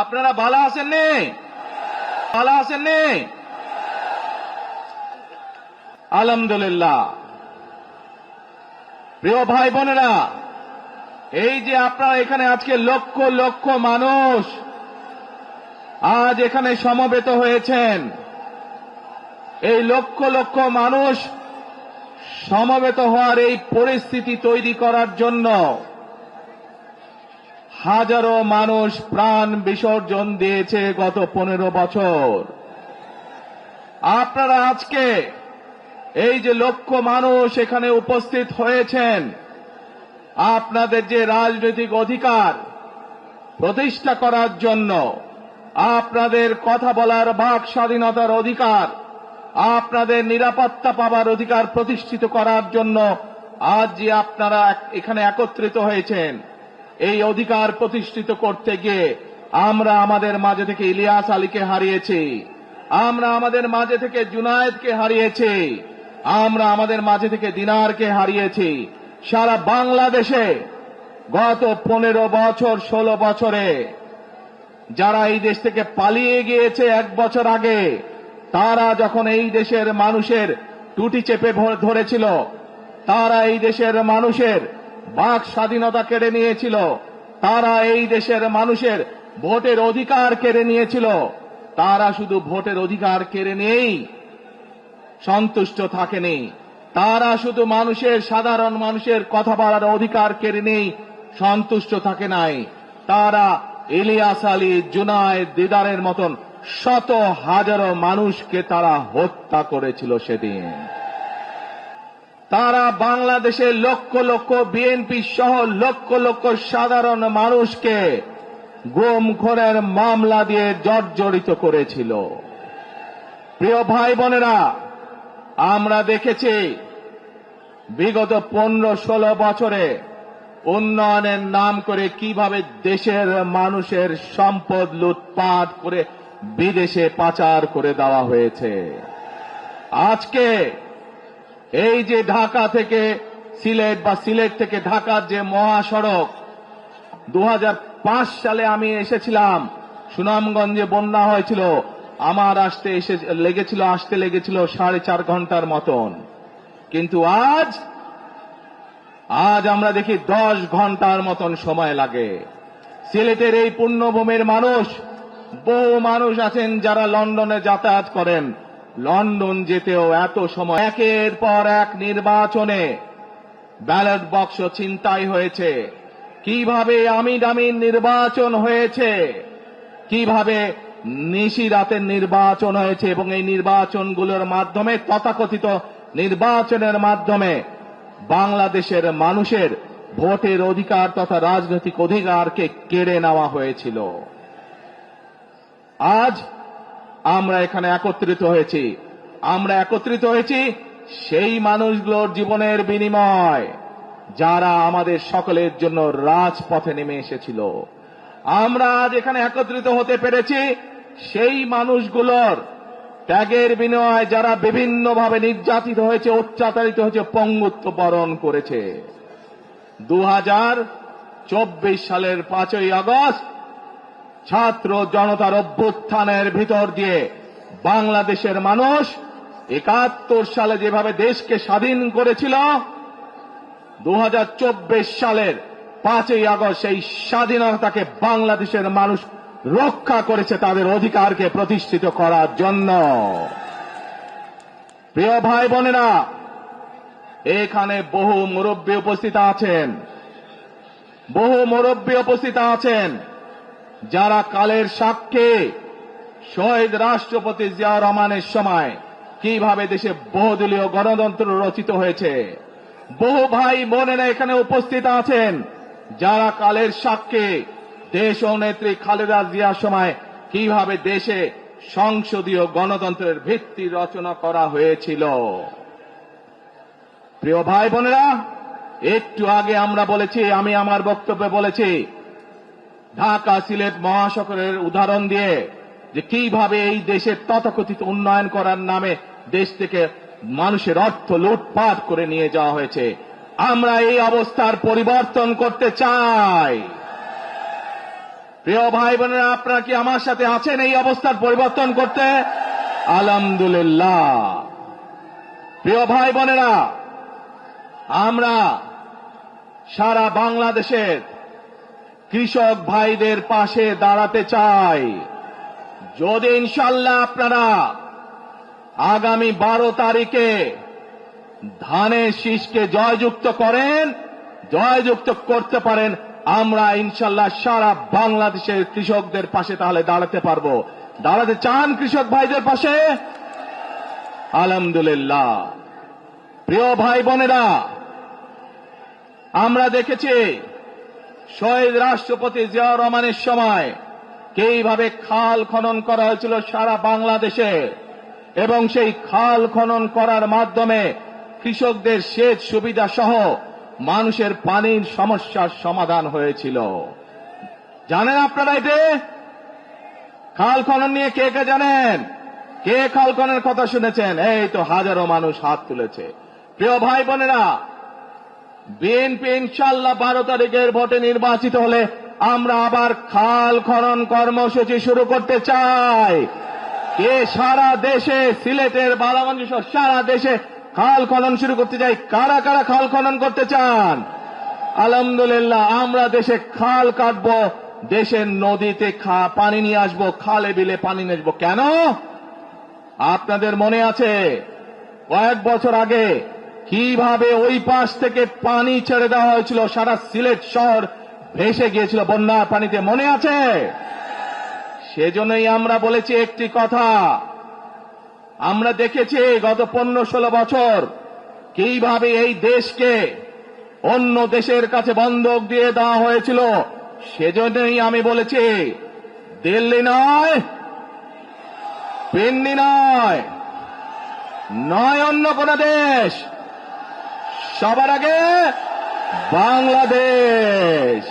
আপনারা ভালো আছেননি? ভালো আছেননি? আলহামদুলিল্লাহ। প্রিয় ভাই বোনেরা, এই যে আপনারা এখানে আজকে লক্ষ লক্ষ মানুষ আজ এখানে সমবেত হয়েছেন, এই লক্ষ লক্ষ মানুষ সমবেত হওয়ার এই পরিস্থিতি তৈরি করার জন্য হাজারো মানুষ প্রাণ বিসর্জন দিয়েছে গত 15 বছর। আপনারা আজকে এই যে লক্ষ মানুষ এখানে উপস্থিত হয়েছেন, আপনাদের যে রাজনৈতিক অধিকার প্রতিষ্ঠা করার জন্য, আপনাদের কথা বলার বাক স্বাধীনতার অধিকার, আপনাদের নিরাপত্তা পাবার অধিকার প্রতিষ্ঠিত করার জন্য আজ যে আপনারা এখানে একত্রিত হয়েছেন, এই অধিকার প্রতিষ্ঠিত করতে গিয়ে আমরা আমাদের মাঝে থেকে ইলিয়াস আলীকে হারিয়েছি, আমরা আমাদের মাঝে থেকে জুনায়েদকে হারিয়েছি, আমরা আমাদের মাঝে থেকে দিনারকে হারিয়েছি। সারা বাংলাদেশে গত 15 বছর 16 বছরে যারা এই দেশ থেকে পালিয়ে গিয়েছে 1 বছর আগে, তারা যখন এই দেশের মানুষের টুটি চেপে ধরেছিল, তারা এই দেশের মানুষের বাক স্বাধীনতা কেড়ে নিয়েছিল, তারা এই দেশের মানুষের ভোটের অধিকার কেড়ে নিয়েছিল, তারা শুধু ভোটের অধিকার কেড়ে নিয়েই সন্তুষ্ট থাকেনি, তারা শুধু সাধারণ মানুষের কথা বলার অধিকার কেড়ে নিয়েই সন্তুষ্ট থাকে নাই, তারা ইলিয়াস আলী, জুনায়েদ, দিদারের মতন শত হাজারো মানুষকে তারা হত্যা করেছিল সেদিন। তারা বাংলাদেশের লক্ষ লক্ষ বিএনপি সহ লক্ষ লক্ষ সাধারণ মানুষকে গুম খুনের মামলা দিয়ে জর্জরিত করেছিল। প্রিয় ভাই বোনেরা, আমরা দেখেছি বিগত 15-16 বছরে উন্নয়নের নাম করে কিভাবে দেশের মানুষের সম্পদ লুটপাট করে বিদেশে পাচার করে দেওয়া হয়েছে। আজকে এই যে ঢাকা থেকে সিলেট বা সিলেট থেকে ঢাকার যে মহাসড়ক, 2005 সালে আমি এসেছিলাম, সুনামগঞ্জে বন্যা হয়েছিল, আমার আসতে লেগেছিল 4.5 ঘন্টার মতন, কিন্তু আজ আমরা দেখি 10 ঘন্টার মতন সময় লাগে। সিলেটের এই পুণ্যভূমির মানুষ, বহু মানুষ আছেন যারা লন্ডনে যাতায়াত করেন, লন্ডন যেতেও এত সময়। একের পর এক নির্বাচনে ব্যালট বাক্স ছিনতাই হয়েছে, কিভাবে আমিন নির্বাচন হয়েছে, কিভাবে নিশি রাতের নির্বাচন হয়েছে, এবং এই নির্বাচনগুলোর মাধ্যমে, তথাকথিত নির্বাচনের মাধ্যমে বাংলাদেশের মানুষের ভোটের অধিকার তথা রাজনৈতিক অধিকারকে কেড়ে নেওয়া হয়েছিল। আজ আমরা এখানে একত্রিত হয়েছি সেই মানুষগুলোর জীবনের বিনিময় যারা আমাদের সকলের জন্য রাজপথে নেমে এসেছিল। আমরা আজ এখানে একত্রিত হতে পেরেছি সেই মানুষগুলোর ত্যাগের বিনিময়ে যারা বিভিন্নভাবে নির্যাতিত হয়েছে, অত্যাচারিত হয়েছে, পঙ্গুত্ব বরণ করেছে। 2024 সালের 5ই আগস্ট ছাত্র জনতার অভ্যুত্থানের ভিতর দিয়ে বাংলাদেশের মানুষ 71 সালে যেভাবে দেশকে স্বাধীন করেছিল, 2024 সালের 5ই আগস্ট সেই স্বাধীনতাকে বাংলাদেশের মানুষ রক্ষা করেছে তাদের অধিকারকে প্রতিষ্ঠিত করার জন্য। প্রিয় ভাই বোনেরা, এখানে বহু মুরব্বী উপস্থিত আছেন যারা কালের সাক্ষী শহীদ রাষ্ট্রপতি জিয়াউর রহমানের সময় কিভাবে দেশে বহুদলীয় গণতন্ত্র রচিত হয়েছে। বহু ভাই বোনেরা এখানে উপস্থিত আছেন যারা কালের সাক্ষী দেশ ও নেত্রী খালেদা জিয়ার সময় কিভাবে দেশে সংসদীয় গণতন্ত্রের ভিত্তি রচনা করা হয়েছিল। প্রিয় ভাই বোনেরা, একটু আগে আমি আমার বক্তব্যে বলেছি, ঢাকা সিলেট মহাসড়কের উদাহরণ দিয়ে যে কিভাবে এই দেশের তথাকথিত উন্নয়ন করার নামে দেশ থেকে মানুষের অর্থ লুটপাট করে নিয়ে যাওয়া হয়েছে। আমরা এই অবস্থার পরিবর্তন করতে চাই। প্রিয় ভাই বোনেরা, আপনারা কি আমার সাথে আছেন এই অবস্থার পরিবর্তন করতে? আলহামদুলিল্লাহ। প্রিয় ভাই বোনেরা, আমরা সারা বাংলাদেশের কৃষক ভাইদের পাশে দাঁড়াতে চাই। যদি ইনশাআল্লাহ আপনারা আগামী 12 তারিখে ধানের শীষকে জয়যুক্ত করেন, জয়যুক্ত করতে পারেন, আমরা ইনশাআল্লাহ সারা বাংলাদেশের কৃষকদের পাশে তাহলে দাঁড়াতে পারবো। দাঁড়াতে চান কৃষক ভাইদের পাশে? আলহামদুলিল্লাহ। প্রিয় ভাই বোনেরা, আমরা দেখেছি শহীদ রাষ্ট্রপতি জিয়াউর রহমানের সময় কিভাবে খাল খনন করা হয়েছিল সারা বাংলাদেশে, এবং সেই খাল খনন করার মাধ্যমে কৃষকদের সেচ সুবিধা সহ মানুষের পানির সমস্যার সমাধান হয়েছিল। জানেন আপনারা এতে? খাল খনন নিয়ে কে কে জানেন? কে খাল খননের কথা শুনেছেন? এই তো হাজারো মানুষ হাত তুলেছে। প্রিয় ভাই বোনেরা, বিএনপি ইনশাআল্লাহ 12 তারিখের ভোটে নির্বাচিত হলে আমরা আবার খাল খনন কর্মসূচি শুরু করতে চাই। কে সারা দেশে, সিলেটের বালাগঞ্জ সহ সারা দেশে খাল খনন শুরু করতে চাই? কারা কারা খাল খনন করতে চান? আলহামদুলিল্লাহ। আমরা দেশে খাল কাটবো, দেশের নদীতে পানি নিয়ে আসবো, খালে বিলে পানি নিয়ে আসবো। কেন? আপনাদের মনে আছে কয়েক বছর আগে কিভাবে ওই পাশ থেকে পানি ছেড়ে দেওয়া হয়েছিল, সারা সিলেট শহর ভেসে গিয়েছিল বন্যার পানিতে, মনে আছে? সেজন্যই আমরা বলেছি একটি কথা, আমরা দেখেছি গত 15-16 বছর কিভাবে এই দেশকে অন্য দেশের কাছে বন্ধক দিয়ে দেওয়া হয়েছিল। সেজন্যই আমি বলেছি, দিল্লি নয়, পিন্ডি নয়, নয় অন্য কোন দেশ, সবার আগে বাংলাদেশ।